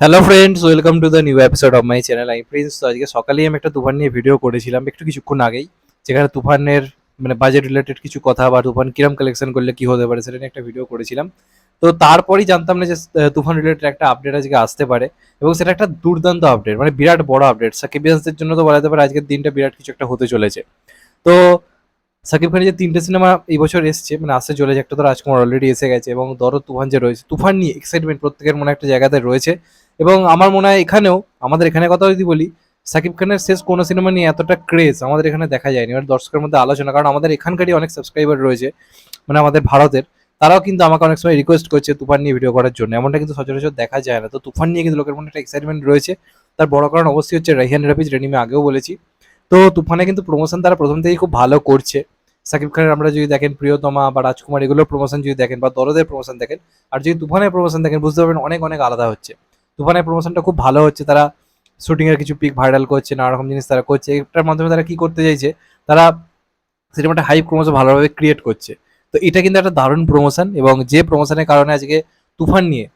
Hello friends, welcome to the new episode of my channel. I Prince. তো আজকে সকালেই আমি একটা তুফান নিয়ে ভিডিও করেছিলাম একটু কিছুক্ষণ আগেই, যেখানে তুফানের মানে বাজেট রিলেটেড কিছু কথা বা তুফান কিরম কালেকশন করলে কি হতে পারে সেটা নিয়ে একটা ভিডিও করেছিলাম। তো তারপরই জানতাম না যে তুফান রিলেটেড একটা আপডেট আজকে আসতে পারে, এবং সেটা একটা দুর্দান্ত আপডেট, মানে বিরাট বড় আপডেট সাকিবিয়ানসদের জন্য। তো বলা যেতে পারে আজকের দিনটা বিরাট কিছু একটা হতে চলেছে। তো সাকিব খানের যে তিনটে সিনেমা এই বছর এসছে, মানে আসতে চলেছে, একটা তো রাজকুমার অলরেডি এসে গেছে, এবং ধরো তুফান যে রয়েছে, তুফান নিয়ে এক্সাইটমেন্ট প্রত্যেকের মনে একটা জায়গাতে রয়েছে। এবং আমার মনে হয় এখানেও, আমাদের এখানে কথা যদি বলি, সাকিব খানের শেষ কোনো সিনেমা নিয়ে এতটা ক্রেজ আমাদের এখানে দেখা যায়নি, এবার দর্শকের মধ্যে আলোচনা, কারণ আমাদের এখানকারই অনেক সাবস্ক্রাইবার রয়েছে, মানে আমাদের ভারতের। তারাও কিন্তু আমাকে অনেক সময় রিকোয়েস্ট করছে তুফান নিয়ে ভিডিও করার জন্য, এমনটা কিন্তু সচরাচর দেখা যায় না। তো তুফান নিয়ে কিন্তু লোকের মধ্যে একটা এক্সাইটমেন্ট রয়েছে। তার বড় কারণ অবশ্যই হচ্ছে রাইহান রাফিজ রেনিমে, আগেও বলেছি। তো তুফানে কিন্তু প্রমোশন তারা প্রথম থেকেই খুব ভালো করছে। সাকিব খানের আমরা যদি দেখেন প্রিয়তমা বা রাজকুমার, এগুলোর প্রমোশন যদি দেখেন, বা দরদের প্রমোশন দেখেন, আর যদি তুফানের প্রমোশন দেখেন, বুঝতে পারবেন অনেক অনেক আলাদা হচ্ছে। তুফানের প্রমোশনটা খুব ভালো হচ্ছে, তারা শুটিং এর কিছু পিক ভাইরাল করছে, নানা রকম জিনিস তারা করছে। এটার মাধ্যমে তারা কি করতে চাইছে, তারা সিনেমাটা হাইপ ক্রমশ ভালোভাবে ক্রিয়েট করছে। তো এটা কিন্তু একটা দারুণ প্রমোশন, এবং যে প্রমোশনের কারণে আজকে তুফান নিয়ে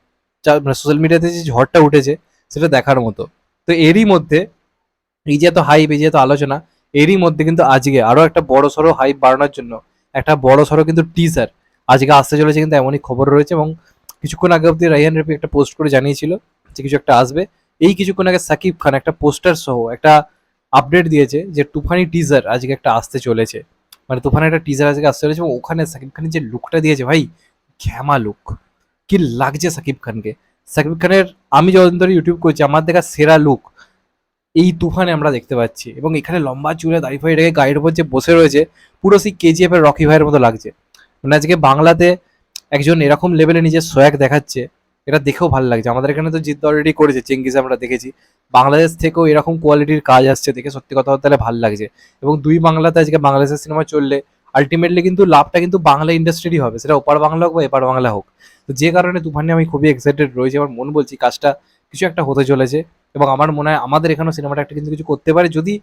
মানে সোশ্যাল মিডিয়াতে যে ঝড়টা উঠেছে সেটা দেখার মতো। তো এরই মধ্যে এই যে এত হাইপ, এই যে এত আলোচনা, এরই মধ্যে কিন্তু আজকে আরো একটা বড় সড়ো হাইপ বাড়ানোর জন্য একটা বড় সড়ো কিন্তু টিজার আজকে আসতে চলেছে, কিন্তু এমনই খবর রয়েছে। এবং কিছুক্ষণ আগে অব্দি রাইহান রাফি একটা পোস্ট করে জানিয়েছিল যে কিছু একটা আসবে। এই কিছুক্ষণ আগে সাকিব খান একটা পোস্টার সহ একটা আপডেট দিয়েছে যে তুফানি টিজার আজকে একটা আসতে চলেছে, মানে তুফানের একটা টিজার আজকে আসতে চলেছে। এবং ওখানে সাকিব খানের যে লুকটা দিয়েছে ভাই, ঘ্যামা লুক, কি লাগছে সাকিব খানকে। সাকিব খানের আমি যতদিন ধরে ইউটিউব করছি আমার দেখা সেরা লুক এই তুফানে আমরা দেখতে পাচ্ছি। এবং এখানে লম্বা চুলে দাড়ি ফাড়ি রেখে গাড়ির উপর যে বসে রয়েছে, পুরো সেই কেজিএফ এর রকি ভাইয়ের মতো লাগছে। মানে আজকে বাংলাতে একজন এরকম লেভেলে নিজের সোয়াগ দেখাচ্ছে, এটা দেখেও ভালো লাগছে। আমাদের এখানে তো জিদ্দ অলরেডি করেছে, চেঙ্গিজ আমরা দেখেছি। বাংলাদেশ থেকেও এরকম কোয়ালিটির কাজ আসছে দেখে সত্যি কথা বলতে গেলে ভালো লাগছে। এবং দুই বাংলাতে আজকে বাংলাদেশের সিনেমা চললে আলটিমেটলি কিন্তু লাভটা কিন্তু বাংলা ইন্ডাস্ট্রিরই হবে, সেটা ওপার বাংলা হোক বা এপার বাংলা হোক। তো যে কারণে তুফান নিয়ে আমি খুবই এক্সাইটেড রয়েছি, আমার মন বলছি কাজটা কিছু একটা হতে চলেছে। এবং আমার মনে হয় আমাদের এখানেও সিনেমাটা একটা কিন্তু কিছু করতে পারে, যদি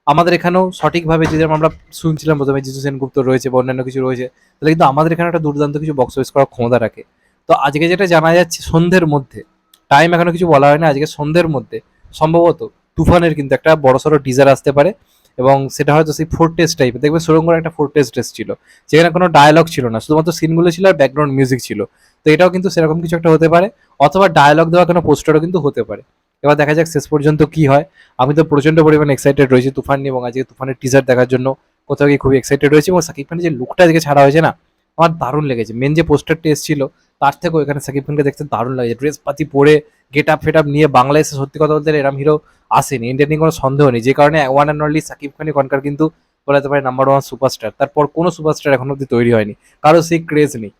আমাদের এখানেও সঠিকভাবে, যদি আমরা শুনছিলাম প্রথমে জিতু সেনগুপ্ত রয়েছে বা অন্যান্য কিছু রয়েছে, তাহলে কিন্তু আমাদের এখানে একটা দুর্দান্ত কিছু বক্স অফিস করার ক্ষমতা রাখে। তো আজকে যেটা জানা যাচ্ছে সন্ধ্যের মধ্যে, টাইম এখনো কিছু বলা হয় না, আজকে সন্ধ্যের মধ্যে সম্ভবত তুফানের কিন্তু একটা বড়সড় টিজার আসতে পারে। এবং সেটা হয়তো সেই ফোর্টেজ টাইপের, দেখবে সুরঙ্গর একটা ফোর্টেজ ড্রেস ছিল, যেখানে কোনো ডায়ালগ ছিল না, শুধুমাত্র সিনগুলো ছিল আর ব্যাকগ্রাউন্ড মিউজিক ছিল। তো এটাও কিন্তু সেরকম কিছু একটা হতে পারে, অথবা ডায়ালগ দেওয়া কোনো পোস্টারও কিন্তু হতে পারে। এবার দেখা যাক শেষ পর্যন্ত কি হয়। আমি তো প্রচন্ড পরিমাণে এক্সাইটেড রয়েছি তুফান নিয়ে, এবং আজকে তুফানের টিজার দেখার জন্য কোথাও গিয়ে খুবই এক্সাইটেড রয়েছে। এবং সাকিব খানের যে লুকটা আজকে ছাড়া হয়েছে না, আমার দারুণ লেগেছে। মেন যে পোস্টারটি এসেছিল তার থেকেও এখানে সাকিব খানকে দেখতে দারুণ লাগছে, ড্রেস পাতি পরে গেট আপ ফেট আপ নিয়ে। বাংলাদেশে সত্যি কথা বলতে এরম হিরো আসেনি, ইন্ডিয়ান নিয়ে কোনো সন্দেহ নেই, যে কারণে ওয়ান অ্যান্ড অনলি সাকিব খানই কনকার কিন্তু বলা যেতে পারে নাম্বার ওয়ান সুপারস্টার। তারপর কোনো সুপারস্টার এখন অব্দি তৈরি হয়নি, কারো সেই ক্রেজ নেই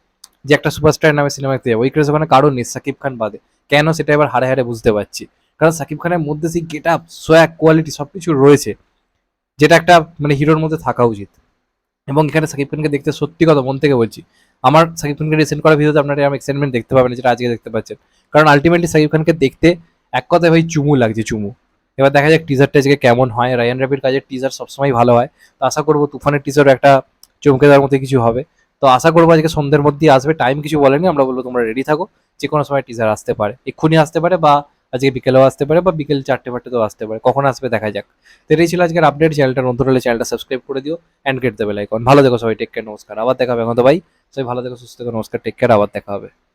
যে একটা সুপারস্টার নামে সিনেমা দেখতে যাবো, ওই ক্রেজ ওখানে কারণ নেই সাকিব খান বাদে। কেন সেটা এবার হারে হারে বুঝতে পারছি, কারণ সাকিব খানের মধ্যে সেই গেট আপ সোয়াগ কোয়ালিটি সবকিছু রয়েছে, যেটা একটা মানে হিরোর মধ্যে থাকা উচিত। এবং এখানে সাকিব খানকে দেখতে সত্যি কথা মন থেকে বলছি, আমার সাকিব খানকে রিসেন্ট করা ভিডিওতে আপনারা এরকম এক্সাইটমেন্ট দেখতে পাবেন যেটা আজকে দেখতে পাচ্ছেন। কারণ আলটিমেটলি সাকিব খানকে দেখতে এক কথায় ভাই চুমু লাগছে, চুমু। এবার দেখা যাক টিজারটা আজকে কেমন হয়। রায়ান রাবির কাজের টিজার সবসময় ভালো হয়, তো আশা করবো তুফানের টিজারও একটা চমকে দেওয়ার মতো কিছু হবে। তো আশা করবো আজকে সন্ধ্যের মধ্যেই আসবে, টাইম কিছু বলেনি, আমরা বলবো তোমরা রেডি থাকো, যে কোনো সময় টিজার আসতে পারে, এক্ষুনি আসতে পারে, বা আজকে বিকেলেও আসতে পারে, বা বিকেল 4টে-5টেতেও আসতে পারে, কখন আসবে দেখা যাক। তো এটাই ছিল আজকের আপডেট। চ্যানেলটা নতুন হলে চ্যানেলটা সাবস্ক্রাইব করে দিও and get the bell icon. ভালো থেকো সবাই, টেক কেয়ার, নমস্কার, আবার দেখা হবে। এখন তো ভাই সবাই ভালো থেকো, সুস্থ থেকো, নমস্কার, টেক কেয়ার, আবার দেখা হবে।